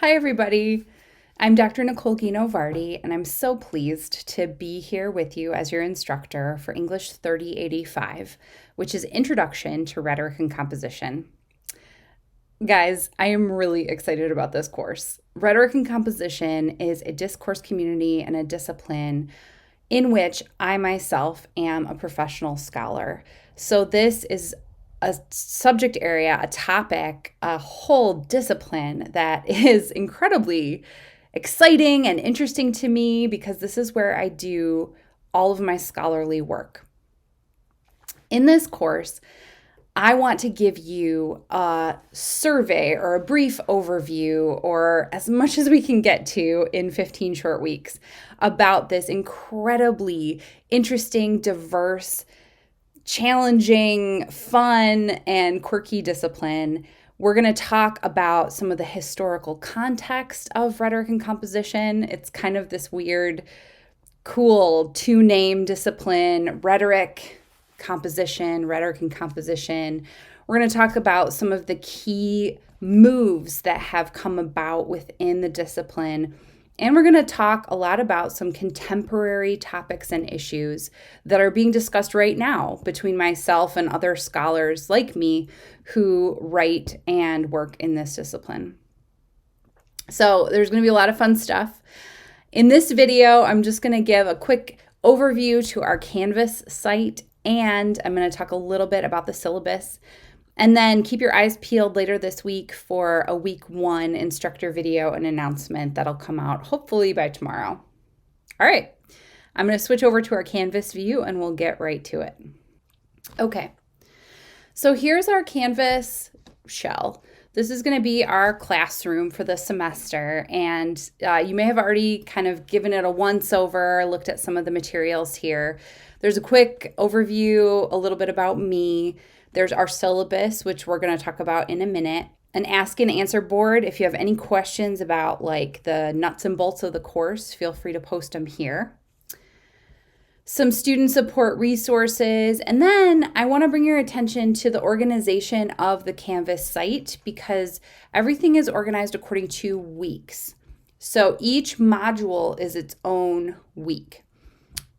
Hi, everybody. I'm Dr. Nicole Gino-Vardy, and I'm so pleased to be here with you as your instructor for English 3085, which is Introduction to Rhetoric and Composition. Guys, I am really excited about this course. Rhetoric and Composition is a discourse community and a discipline in which I myself am a professional scholar. So, this is a subject area, a topic, a whole discipline that is incredibly exciting and interesting to me because this is where I do all of my scholarly work. In this course, I want to give you a survey or a brief overview, or as much as we can get to in 15 short weeks, about this incredibly interesting, diverse, challenging, fun, and quirky discipline. We're going to talk about some of the historical context of rhetoric and composition. It's kind of this weird, cool two-name discipline, rhetoric and composition. We're going to talk about some of the key moves that have come about within the discipline. And we're going to talk a lot about some contemporary topics and issues that are being discussed right now between myself and other scholars like me who write and work in this discipline. So there's going to be a lot of fun stuff. In this video, I'm just going to give a quick overview to our Canvas site, and I'm going to talk a little bit about the syllabus. And then keep your eyes peeled later this week for a week 1 instructor video and announcement that'll come out hopefully by tomorrow. All right, I'm going to switch over to our Canvas view and we'll get right to it. Okay, so here's our Canvas shell. This is going to be our classroom for the semester, and you may have already kind of given it a once over, looked at some of the materials here. There's a quick overview, a little bit about me. There's our syllabus, which we're going to talk about in a minute. An ask and answer board. If you have any questions about like the nuts and bolts of the course, feel free to post them here. Some student support resources. And then I want to bring your attention to the organization of the Canvas site because everything is organized according to weeks. So each module is its own week.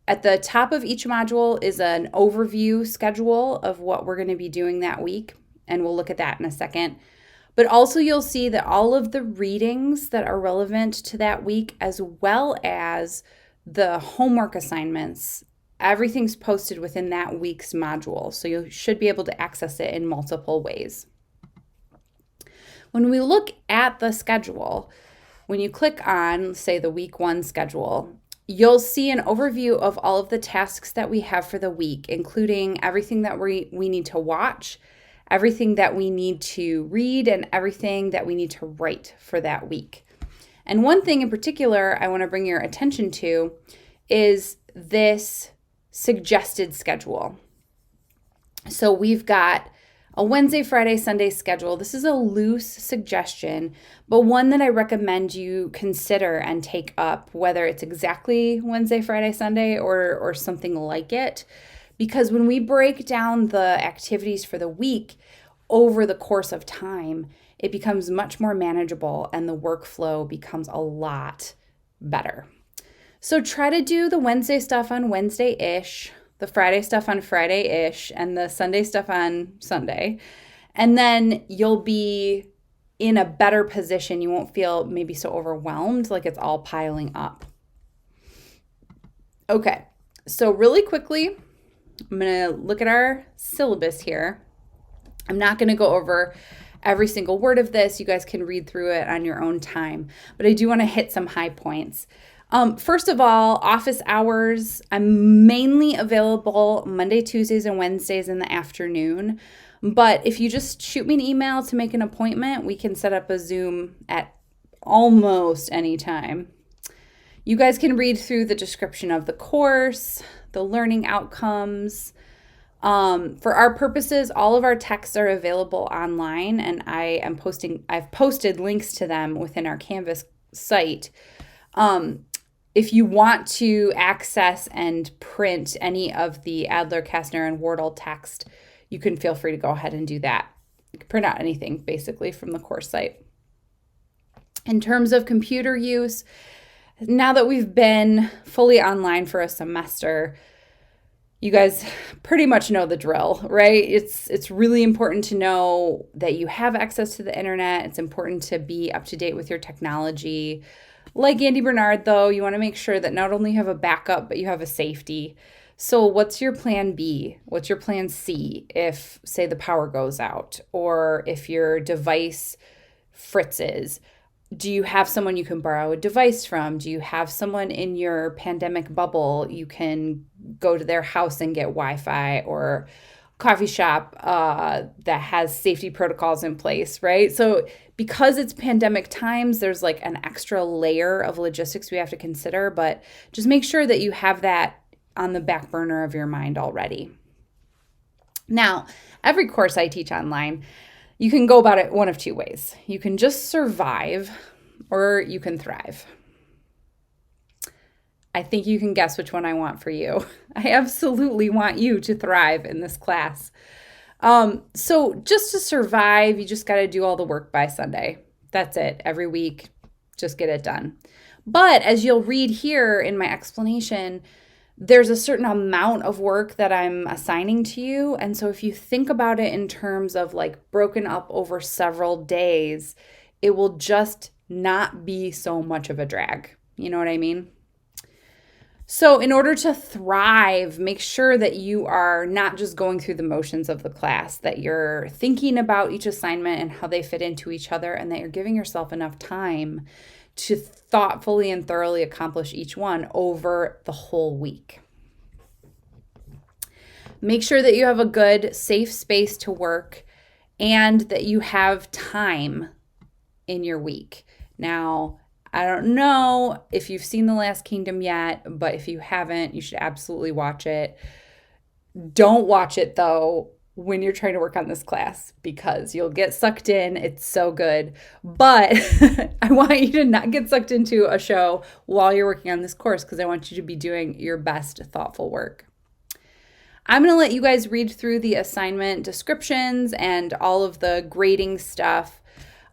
At the top of each module is an overview schedule of what we're going to be doing that week, and we'll look at that in a second. But also you'll see that all of the readings that are relevant to that week, as well as the homework assignments, everything's posted within that week's module. So you should be able to access it in multiple ways. When we look at the schedule, when you click on, say, the week 1 schedule, you'll see an overview of all of the tasks that we have for the week, including everything that we need to watch, everything that we need to read, and everything that we need to write for that week. And one thing in particular I want to bring your attention to is this suggested schedule. So we've got a Wednesday, Friday, Sunday schedule. This is a loose suggestion, but one that I recommend you consider and take up, whether it's exactly Wednesday, Friday, Sunday, or something like it. Because when we break down the activities for the week over the course of time, it becomes much more manageable and the workflow becomes a lot better. So try to do the Wednesday stuff on Wednesday-ish, the Friday stuff on Friday-ish, and the Sunday stuff on Sunday. And then you'll be in a better position. You won't feel maybe so overwhelmed, like it's all piling up. Okay, so really quickly, I'm going to look at our syllabus here. I'm not going to go over every single word of this. You guys can read through it on your own time, but I do want to hit some high points. First of all, office hours. I'm mainly available Monday, Tuesdays, and Wednesdays in the afternoon. But if you just shoot me an email to make an appointment, we can set up a Zoom at almost any time. You guys can read through the description of the course, the learning outcomes. For our purposes, all of our texts are available online, and I've posted links to them within our Canvas site. If you want to access and print any of the Adler, Kastner, and Wardle text, you can feel free to go ahead and do that. You can print out anything basically from the course site. In terms of computer use, now that we've been fully online for a semester, you guys pretty much know the drill, right? It's really important to know that you have access to the internet. It's important to be up to date with your technology. Like Andy Bernard, though, you want to make sure that not only you have a backup, but you have a safety. So what's your plan B? What's your plan C if, say, the power goes out or if your device fritzes? Do you have someone you can borrow a device from? Do you have someone in your pandemic bubble you can go to their house and get Wi-Fi, or coffee shop that has safety protocols in place, right? So because it's pandemic times, there's like an extra layer of logistics we have to consider, but just make sure that you have that on the back burner of your mind already. Now, every course I teach online, you can go about it one of two ways. You can just survive or you can thrive. I think you can guess which one I want for you. I absolutely want you to thrive in this class. So just to survive, you just got to do all the work by Sunday. That's it. Every week, just get it done. But as you'll read here in my explanation, there's a certain amount of work that I'm assigning to you. And so if you think about it in terms of like broken up over several days, it will just not be so much of a drag. You know what I mean? So in order to thrive, make sure that you are not just going through the motions of the class, that you're thinking about each assignment and how they fit into each other, and that you're giving yourself enough time to thoughtfully and thoroughly accomplish each one over the whole week. Make sure that you have a good, safe space to work and that you have time in your week. Now, I don't know if you've seen The Last Kingdom yet, but if you haven't, you should absolutely watch it. Don't watch it, though, when you're trying to work on this class, because you'll get sucked in. It's so good. But I want you to not get sucked into a show while you're working on this course, because I want you to be doing your best thoughtful work. I'm going to let you guys read through the assignment descriptions and all of the grading stuff.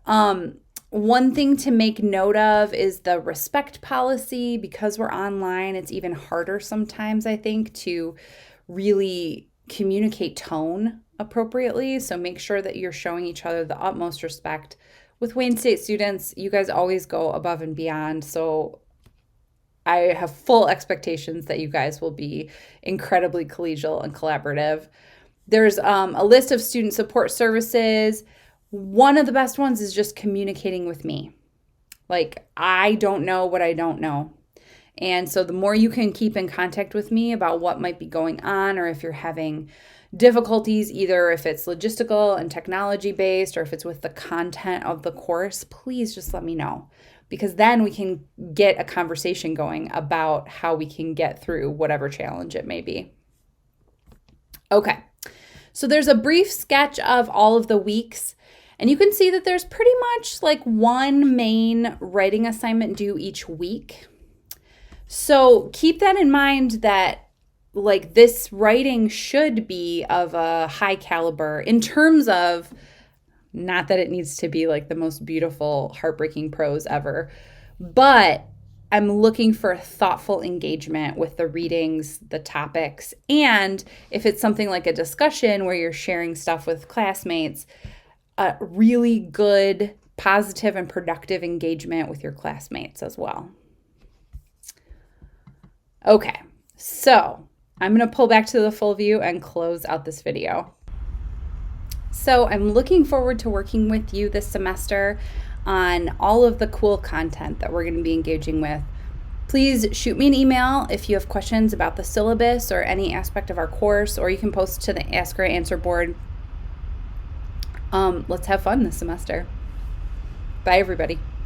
One thing to make note of is the respect policy. Because we're online, it's even harder sometimes, I think, to really communicate tone appropriately. So make sure that you're showing each other the utmost respect. With Wayne State students, you guys always go above and beyond. So I have full expectations that you guys will be incredibly collegial and collaborative. There's a list of student support services. One of the best ones is just communicating with me. Like, I don't know what I don't know. And so the more you can keep in contact with me about what might be going on, or if you're having difficulties, either if it's logistical and technology based or if it's with the content of the course, please just let me know, because then we can get a conversation going about how we can get through whatever challenge it may be. Okay, so there's a brief sketch of all of the weeks, and you can see that there's pretty much like one main writing assignment due each week. So keep that in mind, that like this writing should be of a high caliber in terms of, not that it needs to be like the most beautiful, heartbreaking prose ever, but I'm looking for thoughtful engagement with the readings, the topics, and if it's something like a discussion where you're sharing stuff with classmates, a really good, positive, and productive engagement with your classmates as well. Okay, so I'm going to pull back to the full view and close out this video. So I'm looking forward to working with you this semester on all of the cool content that we're going to be engaging with. Please shoot me an email if you have questions about the syllabus or any aspect of our course, or you can post to the Ask or Answer board. Let's have fun this semester. Bye, everybody.